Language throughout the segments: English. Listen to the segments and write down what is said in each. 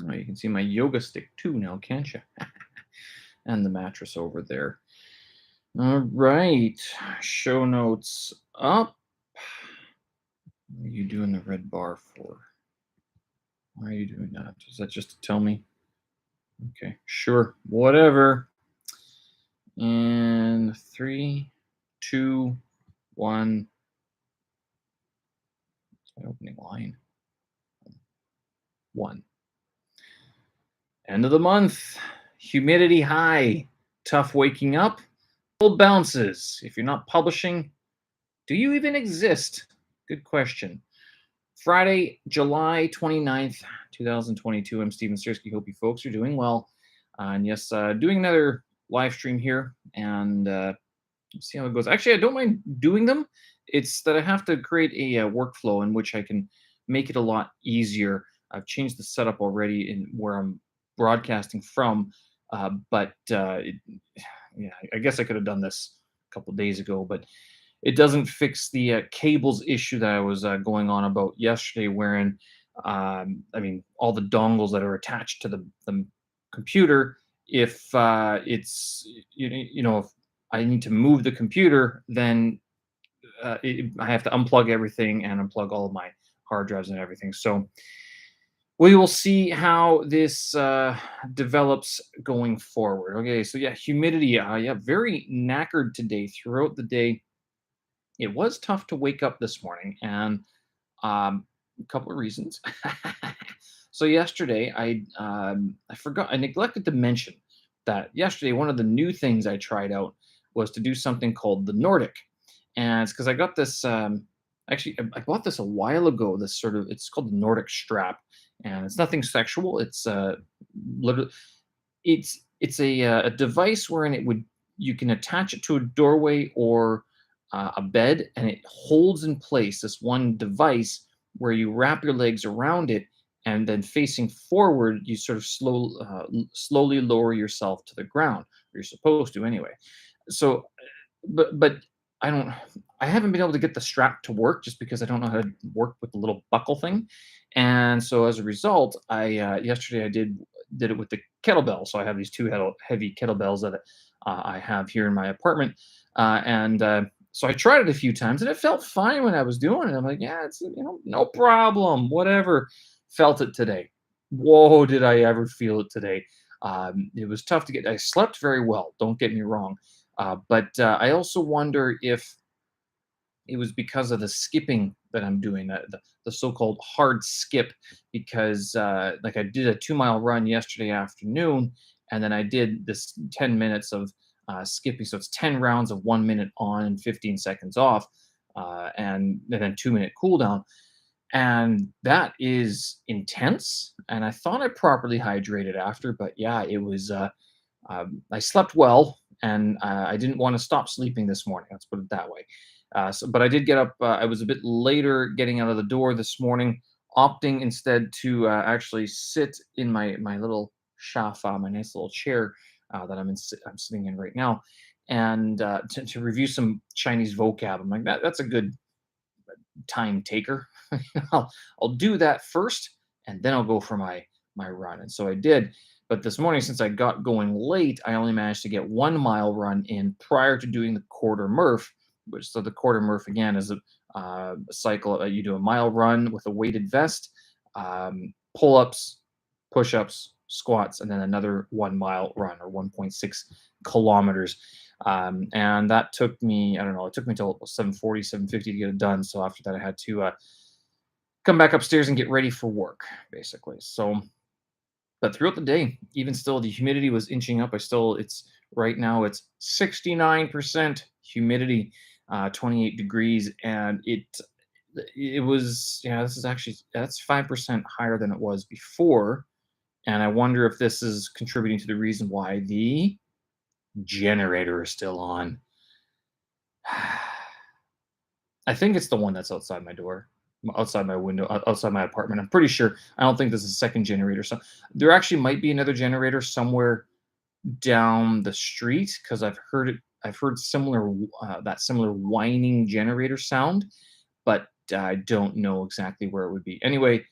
Oh, you can see my yoga stick too now, can't you? And the mattress over there. All right. Show notes up. What are you doing the red bar for? Why are you doing that? Is that just to tell me? Okay, sure. Whatever. And three, two, one. My opening line. One. End of the month. Humidity high. Tough waking up. Cold bounces. If you're not publishing, do you even exist? Good question. Friday, July 29th, 2022. I'm Steven Sersky. Hope you folks are doing well. And yes, doing another live stream here and see how it goes. Actually, I don't mind doing them. It's that I have to create a workflow in which I can make it a lot easier. I've changed the setup already in where I'm broadcasting from, but yeah, I guess I could have done this a couple days ago, but it doesn't fix the cables issue that I was going on about yesterday, wherein I mean all the dongles that are attached to the computer. If it's you know if I need to move the computer, then I have to unplug everything and unplug all of my hard drives and everything. So we will see how this develops going forward. Okay, so yeah, humidity. Yeah, very knackered today throughout the day. It was tough to wake up this morning, and a couple of reasons. So yesterday, I forgot, I neglected to mention that yesterday one of the new things I tried out was to do something called the Nordic, and it's because I got this. Actually, I bought this a while ago. This sort of, it's called the Nordic strap, and it's nothing sexual. It's literally, it's a device wherein it would, you can attach it to a doorway or a bed, and it holds in place this one device where you wrap your legs around it, and then facing forward, you sort of slowly lower yourself to the ground. You're supposed to anyway. So, but I don't. I haven't been able to get the strap to work just because I don't know how to work with the little buckle thing, and so as a result, I yesterday I did it with the kettlebell. So I have these two heavy kettlebells that I have here in my apartment, and so I tried it a few times, and it felt fine when I was doing it. I'm like, yeah, it's no problem, whatever. Felt it today. Whoa, did I ever feel it today? It was tough to get. I slept very well. Don't get me wrong, but I also wonder if it was because of the skipping that I'm doing, the so-called hard skip, because like I did a 2 mile run yesterday afternoon, and then I did this 10 minutes of skipping. So it's 10 rounds of 1 minute on and 15 seconds off, and then 2 minute cool down. And that is intense. And I thought I properly hydrated after, but yeah, it was, I slept well, and I didn't want to stop sleeping this morning. Let's put it that way. But I did get up. I was a bit later getting out of the door this morning, opting instead to actually sit in my little shafa, my nice little chair that I'm sitting in right now, and to review some Chinese vocab. I'm like, that's a good time taker. I'll do that first, and then I'll go for my run. And so I did. But this morning, since I got going late, I only managed to get 1 mile run in prior to doing the quarter Murph. Which, so the quarter Murph again is a cycle. You do a mile run with a weighted vest, pull ups, push ups, squats, and then another 1 mile run, or 1.6 kilometers. And that took me, I don't know, it took me till 7:40, 7:50 to get it done. So after that, I had to come back upstairs and get ready for work, basically. So, but throughout the day, even still, the humidity was inching up. It's right now, it's 69% humidity, 28 degrees, and it was, yeah, this is actually, that's 5% higher than it was before. And I wonder if this is contributing to the reason why the generator is still on. I think it's the one that's outside my door, outside my window, outside my apartment. I'm pretty sure. I don't think this is a second generator. So there actually might be another generator somewhere down the street, because I've heard it. I've heard similar that similar whining generator sound, but I don't know exactly where it would be. Anyway,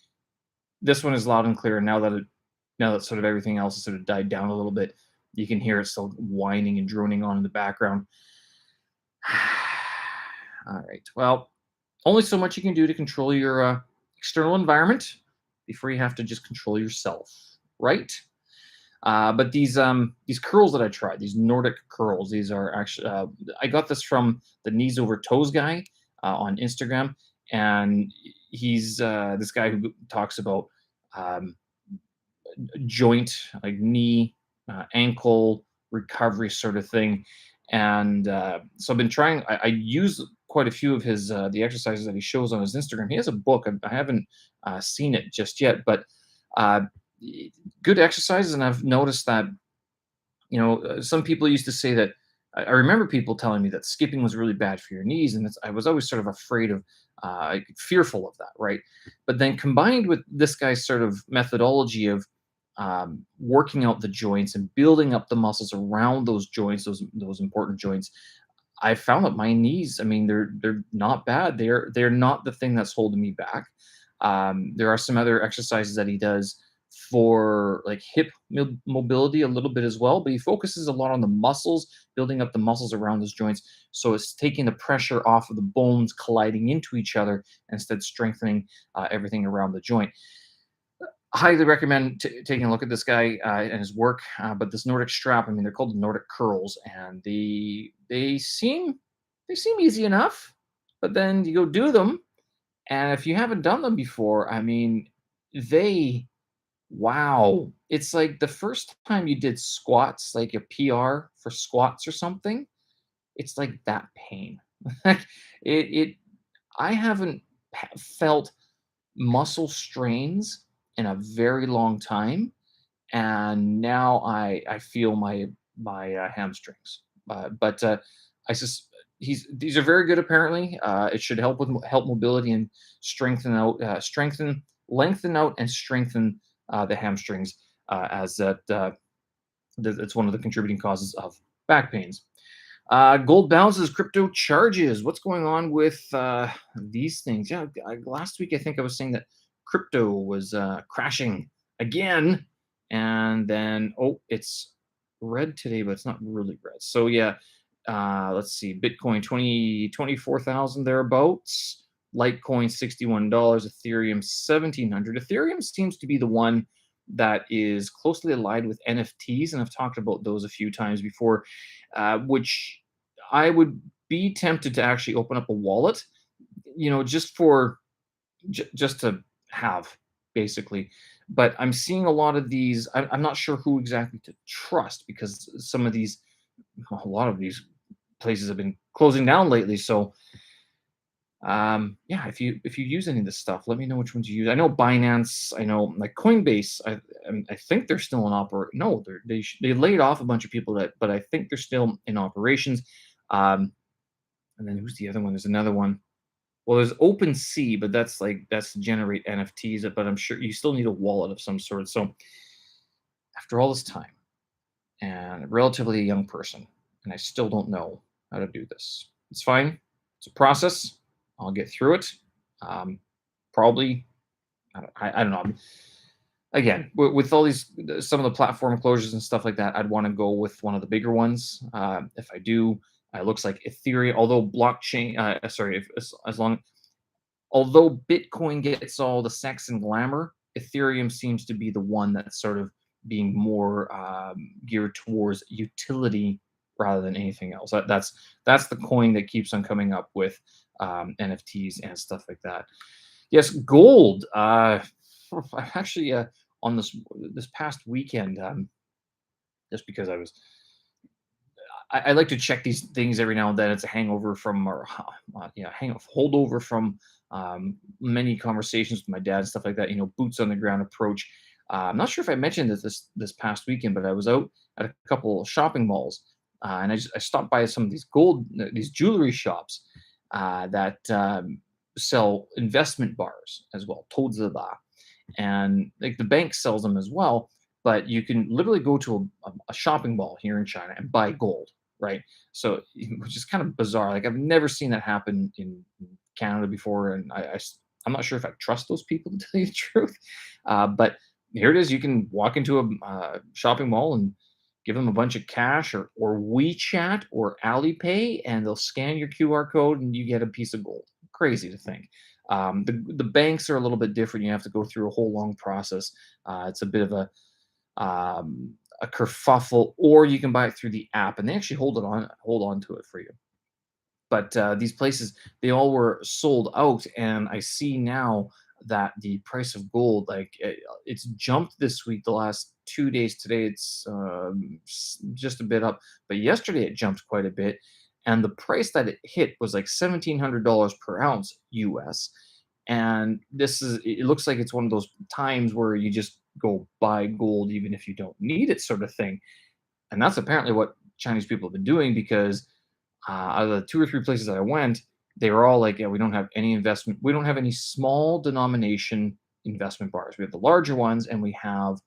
this one is loud and clear. Now that Now that sort of everything else has sort of died down a little bit, you can hear it still whining and droning on in the background. All right. Well, only so much you can do to control your external environment before you have to just control yourself, right? But these curls that I tried, these Nordic curls, these are actually I got this from the knees over toes guy on Instagram, and he's this guy who talks about um, joint, like knee, ankle recovery sort of thing. And so I've been trying. I use quite a few of his the exercises that he shows on his Instagram. He has a book. I haven't seen it just yet, but uh, good exercises. And I've noticed that some people used to say that. I remember people telling me that skipping was really bad for your knees, and I was always sort of afraid of, fearful of that, right? But then combined with this guy's sort of methodology of working out the joints and building up the muscles around those joints, those important joints, I found that my knees, I mean, they're not bad. They're not the thing that's holding me back. There are some other exercises that he does for like hip mobility a little bit as well, but he focuses a lot on the muscles, building up the muscles around those joints. So it's taking the pressure off of the bones colliding into each other, instead strengthening everything around the joint. Highly recommend taking a look at this guy and his work. But this Nordic strap, I mean, they're called Nordic curls, and they seem easy enough. But then you go do them, and if you haven't done them before, I mean, they wow, it's like the first time you did squats, like a PR for squats or something. It's like that pain. Like it. I haven't felt muscle strains in a very long time, and now I feel my hamstrings. But I just these are very good apparently. It should help with help mobility and lengthen out and strengthen the hamstrings, as that's one of the contributing causes of back pains. Gold bounces, crypto charges. What's going on with these things? Yeah, last week I think I was saying that crypto was crashing again, and then it's red today, but it's not really red. So yeah, let's see. Bitcoin 24,000 thereabouts. Litecoin $61. Ethereum 1,700. Ethereum seems to be the one that is closely aligned with NFTs, and I've talked about those a few times before, which I would be tempted to actually open up a wallet, just for just to have, basically. But I'm seeing a lot of these. I'm not sure who exactly to trust, because a lot of these places have been closing down lately. So yeah, if you use any of this stuff, let me know which ones you use. I know Binance, I know like Coinbase. I think they're still in oper. No, they laid off a bunch of people, but I think they're still in operations. Um, and then who's the other one? There's another one. Well, there's OpenSea, but that's to generate NFTs. But I'm sure you still need a wallet of some sort. So after all this time, and relatively a young person, and I still don't know how to do this. It's fine. It's a process. I'll get through it. Probably, I don't know. Again, with all these, some of the platform closures and stuff like that, I'd want to go with one of the bigger ones. If I do, it looks like Ethereum, although blockchain, sorry, if, as long, although Bitcoin gets all the sex and glamour, Ethereum seems to be the one that's sort of being more geared towards utility rather than anything else. That's the coin that keeps on coming up with NFTs and stuff like that. Yes, gold. Actually, on this past weekend, just because I like to check these things every now and then. It's a hangover from, or holdover from many conversations with my dad and stuff like that. Boots on the ground approach. I'm not sure if I mentioned this past weekend, but I was out at a couple shopping malls, and I stopped by some of these jewelry shops that sell investment bars as well, toads of that, and like the bank sells them as well. But you can literally go to a shopping mall here in China and buy gold, right? So, which is kind of bizarre. Like I've never seen that happen in Canada before, and I'm not sure if I trust those people to tell you the truth. But here it is. You can walk into a shopping mall and give them a bunch of cash or WeChat or Alipay, and they'll scan your QR code and you get a piece of gold. Crazy to think. The banks are a little bit different. You have to go through a whole long process. It's a bit of a kerfuffle, or you can buy it through the app, and they actually hold on to it for you. But these places, they all were sold out, and I see now that the price of gold, like it's jumped this week. The last 2 days, today it's just a bit up, but yesterday it jumped quite a bit, and the price that it hit was like $1,700 per ounce US. And this is, it looks like it's one of those times where you just go buy gold even if you don't need it, sort of thing. And that's apparently what Chinese people have been doing, because out of the two or three places that I went, they were all like, "Yeah, we don't have any investment. We don't have any small denomination investment bars. We have the larger ones, and we have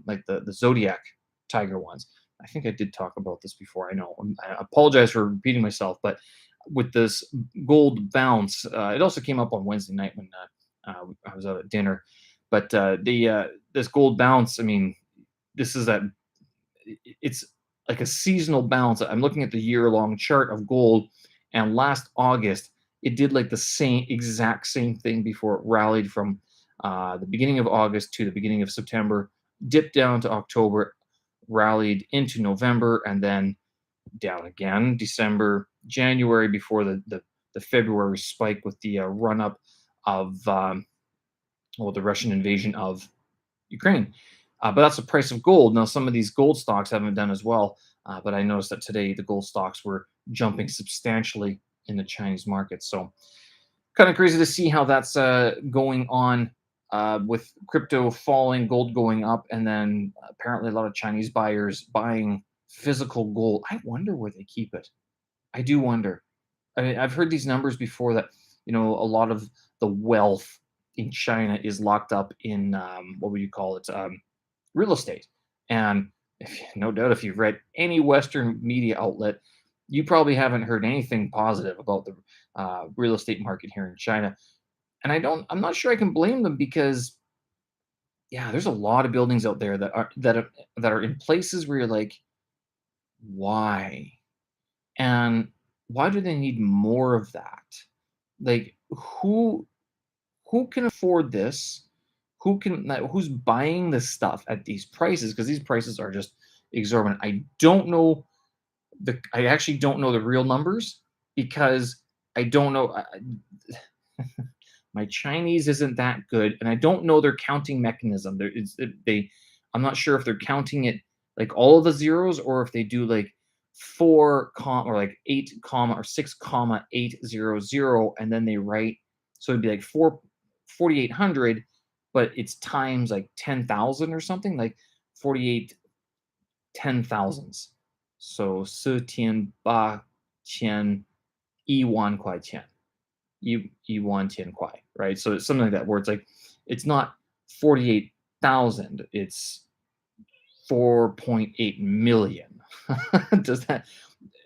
like the Zodiac Tiger ones." I think I did talk about this before. I know. I apologize for repeating myself, but with this gold bounce, it also came up on Wednesday night when I was out at dinner. But the this gold bounce, I mean, this is that it's like a seasonal balance. I'm looking at the year-long chart of gold, and last August it did like the same exact same thing before it rallied from the beginning of August to the beginning of September, dipped down to October, rallied into November, and then down again December, January before the February spike with the run up of well, the Russian invasion of Ukraine. But that's the price of gold. Now, some of these gold stocks haven't done as well, but I noticed that today the gold stocks were jumping substantially in the Chinese market. So, kind of crazy to see how that's going on with crypto falling, gold going up, and then apparently a lot of Chinese buyers buying physical gold. I wonder where they keep it. I do wonder. I mean, I've heard these numbers before that a lot of the wealth in China is locked up in what would you call it? Real estate. And no doubt, if you've read any Western media outlet, you probably haven't heard anything positive about the real estate market here in China. And I'm not sure I can blame them, because yeah, there's a lot of buildings out there that are in places where you're like, why? And why do they need more of that? Like, who can afford this? Who's buying this stuff at these prices? Because these prices are just exorbitant. I actually don't know the real numbers, because I don't know. My Chinese isn't that good, and I don't know their counting mechanism. I'm not sure if they're counting it like all of the zeros, or if they do like 8 comma or 6,800, and then they write. So it'd be like 4,800, but it's times like 10,000 or something, like 48 10,000s. So 14,800块钱. Yuan Tian Kuai, right? So it's something like that, where it's like, it's not 48,000, it's 4.8 million. Does that?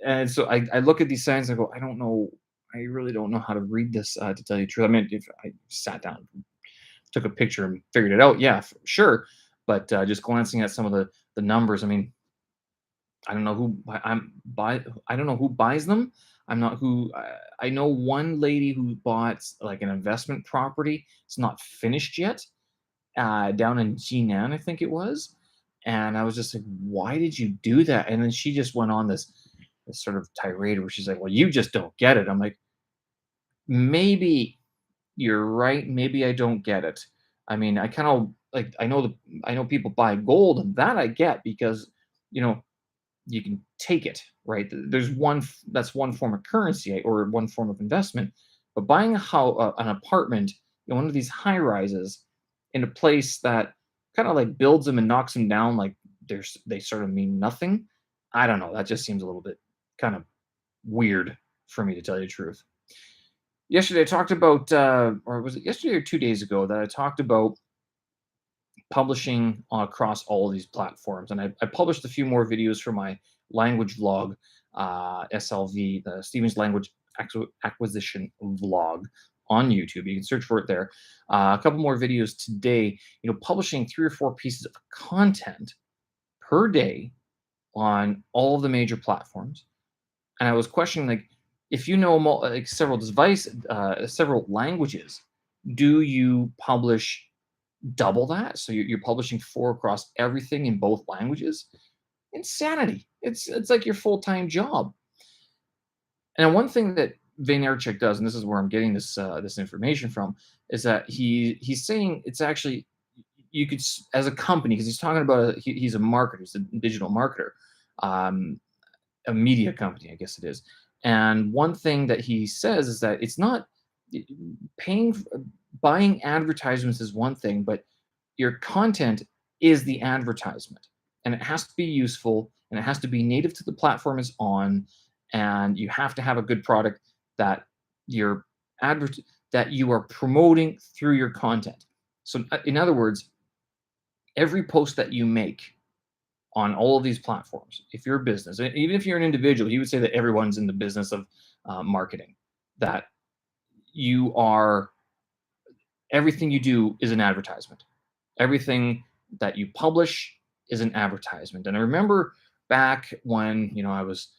And so I look at these signs and I go, I don't know. I really don't know how to read this, to tell you the truth. I mean, if I sat down, took a picture and figured it out, yeah, sure. But just glancing at some of the numbers, I mean, I don't know who I don't know who buys them. I'm not who I know one lady who bought like an investment property. It's not finished yet, down in Jinan, I think it was. And I was just like, why did you do that? And then she just went on this sort of tirade where she's like, well, you just don't get it. I'm like, maybe you're right. Maybe I don't get it. I mean, I kind of like, I know people buy gold, and that I get, because you know you can take it, right? There's that's one form of currency, or one form of investment. But buying an apartment in one of these high rises in a place that kind of like builds them and knocks them down, like they sort of mean nothing. I don't know. That just seems a little bit kind of weird for me, to tell you the truth. Yesterday, I talked about, or was it yesterday or 2 days ago, that I talked about publishing across all of these platforms. And I published a few more videos for my language vlog, SLV, the Stevens Language Acquisition Vlog. on YouTube. You can search for it there. A couple more videos today. Publishing 3 or 4 pieces of content per day on all of the major platforms. And I was questioning, like, if you know like several languages, do you publish double that? So you're publishing 4 across everything in both languages? Insanity. It's like your full-time job. And one thing that Vaynerchuk does, and this is where I'm getting this information from, is that he's saying it's actually, you could as a company, because he's talking about he's a marketer, he's a digital marketer, um, a media company, I guess it is. And one thing that he says is that it's not paying, buying advertisements is one thing, but your content is the advertisement, and it has to be useful, and it has to be native to the platform it's on, and you have to have a good product that you're advert that you are promoting through your content. So in other words, every post that you make on all of these platforms, if you're a business, even if you're an individual, he would say that everyone's in the business of marketing, that you are, everything you do is an advertisement. Everything that you publish is an advertisement. And I remember back when, I was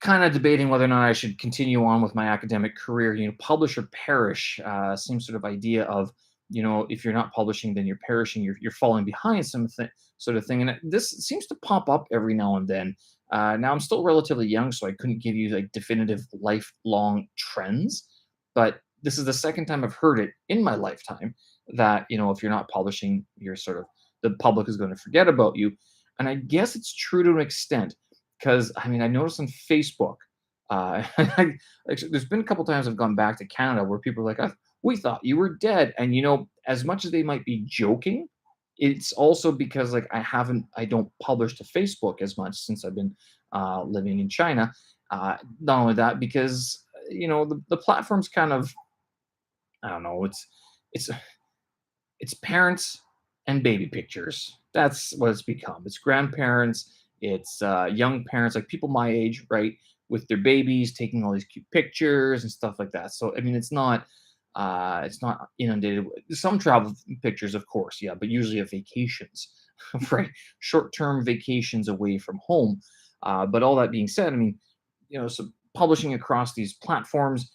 kind of debating whether or not I should continue on with my academic career, publish or perish, same sort of idea of, if you're not publishing, then you're perishing, you're falling behind, sort of thing. And this seems to pop up every now and then. Now I'm still relatively young, so I couldn't give you like definitive lifelong trends, but this is the second time I've heard it in my lifetime that, if you're not publishing, you're sort of, the public is going to forget about you. And I guess it's true to an extent, because I mean, I noticed on Facebook, there's been a couple times I've gone back to Canada where people are like, we thought you were dead. And, as much as they might be joking, it's also because like I don't publish to Facebook as much since I've been living in China. Not only that, because, the platform's kind of, I don't know, it's it's parents and baby pictures. That's what it's become. It's grandparents, it's young parents, like people my age, right, with their babies taking all these cute pictures and stuff like that. So I mean, it's not inundated with some travel pictures, of course, yeah, but usually of vacations, right? Short-term vacations away from home. But all that being said, I mean, so publishing across these platforms,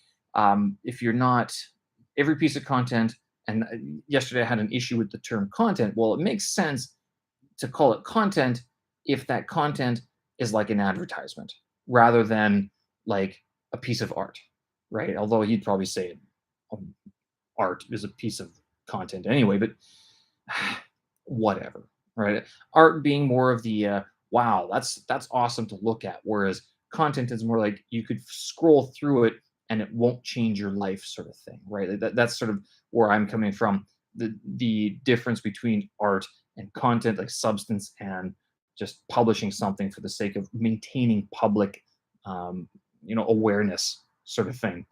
if you're not, every piece of content, and yesterday I had an issue with the term content. Well, it makes sense to call it content if that content is like an advertisement rather than like a piece of art, right? Although he'd probably say art is a piece of content anyway, but whatever, right? Art being more of the wow, that's awesome to look at, whereas content is more like you could scroll through it and it won't change your life, sort of thing, right? That's sort of where I'm coming from. The difference between art and content, like substance, and just publishing something for the sake of maintaining public, awareness, sort of thing.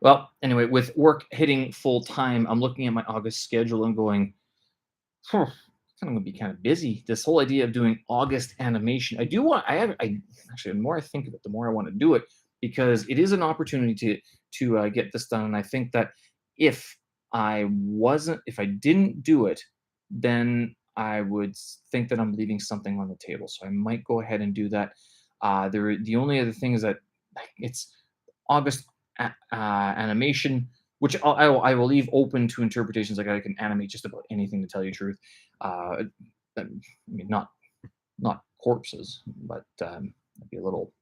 Well, anyway, with work hitting full time, I'm looking at my August schedule and going, huh, I'm going to be kind of busy. This whole idea of doing August animation, I actually, the more I think of it, the more I want to do it, because it is an opportunity to get this done. And I think that if if I didn't do it, then I would think that I'm leaving something on the table. So I might go ahead and do that. The only other thing is that it's August animation, which I will leave open to interpretations. Like I can animate just about anything, to tell you the truth. I mean, not corpses, but it'd be a little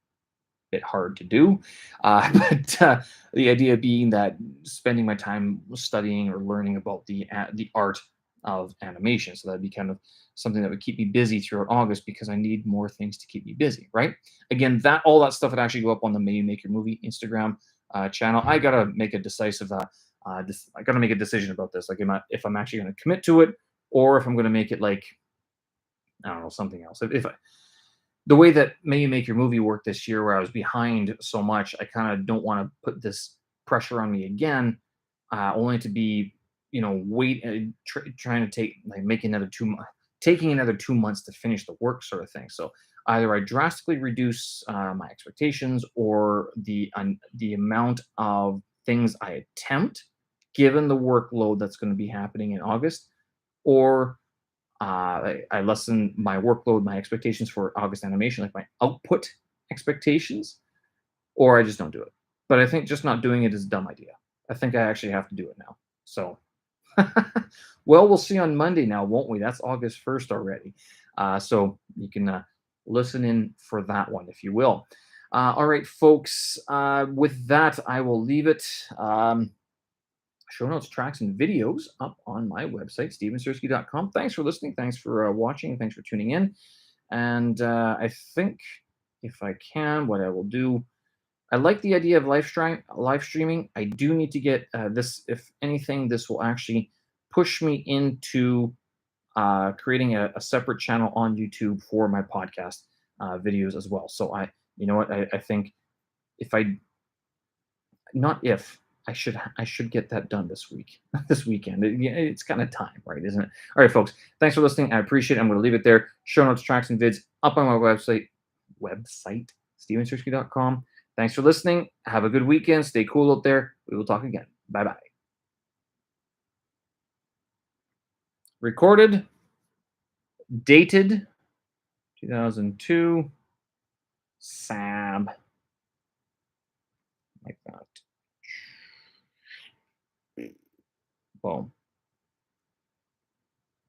bit hard to do. But the idea being that spending my time studying or learning about the art of animation, so that'd be kind of something that would keep me busy throughout August, because I need more things to keep me busy. Right? Again, all that stuff would actually go up on the May You Make Your Movie Instagram channel. I gotta make a decisive. I gotta make a decision about this. Like, if I'm actually going to commit to it, or if I'm going to make it like, I don't know, something else. The way that May You Make Your Movie worked this year, where I was behind so much, I kind of don't want to put this pressure on me again, only to be, trying to taking another 2 months to finish the work, sort of thing. So either I drastically reduce my expectations, or the amount of things I attempt, given the workload that's going to be happening in August, or I lessen my workload, my expectations for August animation, like my output expectations, or I just don't do it. But I think just not doing it is a dumb idea. I think I actually have to do it now. So, well, we'll see on Monday now, won't we? That's August 1st already. So you can listen in for that one, if you will. All right, folks. With that, I will leave it. Show notes, tracks, and videos up on my website, stevensersky.com. Thanks for listening. Thanks for watching. Thanks for tuning in. And I think if I can, what I will do, I like the idea of live streaming. I do need to get this. If anything, this will actually push me into creating a separate channel on YouTube for my podcast videos as well. So you know what, I think if I, not if, I should get that done this week, this weekend. It's kind of time, right? Isn't it? All right, folks. Thanks for listening. I appreciate it. I'm going to leave it there. Show notes, tracks, and vids up on my website, stevensersky.com. Thanks for listening. Have a good weekend. Stay cool out there. We will talk again. Bye bye. Recorded, dated 2002, SSAB, like that. Boom.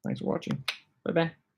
Thanks for watching. Bye bye.